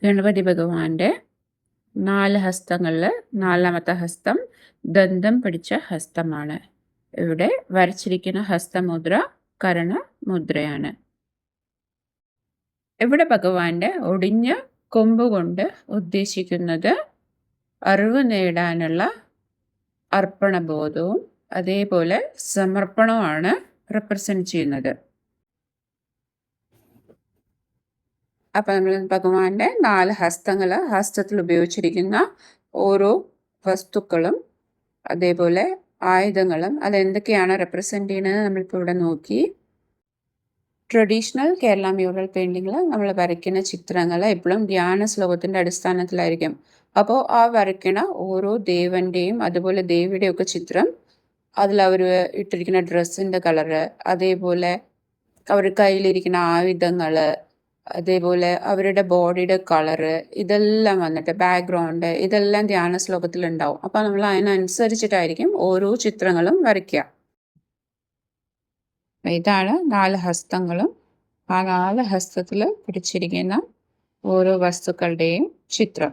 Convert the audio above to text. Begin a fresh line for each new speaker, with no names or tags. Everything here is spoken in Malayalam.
ഗണപതി ഭഗവാന്റെ 4 ഹസ്തങ്ങളിൽ 4ാമത്തെ ഹസ്തം ദന്തം പിടിച്ച ഹസ്തമാണ്. ഇവിടെ വരച്ചിരിക്കുന്ന ഹസ്തമുദ്ര കരണമുദ്രയാണ്. ഇവിടെ ഭഗവാന്റെ ഒടിഞ്ഞ കൊമ്പ് കൊണ്ട് ഉദ്ദേശിക്കുന്നത് അറിവ് നേടാനുള്ള അർപ്പണബോധവും അതേപോലെ സമർപ്പണവുമാണ് റെപ്രസെന്റ് ചെയ്യുന്നത്. അപ്പം നമ്മൾ ഭഗവാന്റെ 4 ഹസ്തത്തിൽ ഉപയോഗിച്ചിരിക്കുന്ന ഓരോ വസ്തുക്കളും അതേപോലെ ആയുധങ്ങളും അതെന്തൊക്കെയാണ് റെപ്രസെന്റ് ചെയ്യുന്നത് നമ്മളിപ്പോൾ ഇവിടെ നോക്കി. ട്രഡീഷണൽ കേരള മ്യൂറൽ പെയിൻറ്റിങ്ങിൽ നമ്മൾ വരയ്ക്കുന്ന ചിത്രങ്ങൾ എപ്പോഴും ധ്യാന ശ്ലോകത്തിൻ്റെ അടിസ്ഥാനത്തിലായിരിക്കും. അപ്പോൾ ആ വരയ്ക്കണ ഓരോ ദേവൻ്റെയും അതുപോലെ ദേവിയുടെയും ഒക്കെ ചിത്രം, അതിൽ അവർ ഇട്ടിരിക്കുന്ന ഡ്രസ്സിൻ്റെ കളറ്, അതേപോലെ അവർ കയ്യിലിരിക്കുന്ന ആയുധങ്ങൾ, അതേപോലെ അവരുടെ ബോഡിയുടെ കളറ്, ഇതെല്ലാം വന്നിട്ട് ബാക്ക്ഗ്രൗണ്ട് ഇതെല്ലാം ധ്യാന ശ്ലോകത്തിലുണ്ടാവും. അപ്പോൾ നമ്മൾ അതിനനുസരിച്ചിട്ടായിരിക്കും ഓരോ ചിത്രങ്ങളും വരയ്ക്കുക. ഇതാണ് 4 ഹസ്തങ്ങളും ആ 4 ഹസ്തത്തിൽ പിടിച്ചിരിക്കുന്ന ഓരോ വസ്തുക്കളുടെയും ചിത്രം.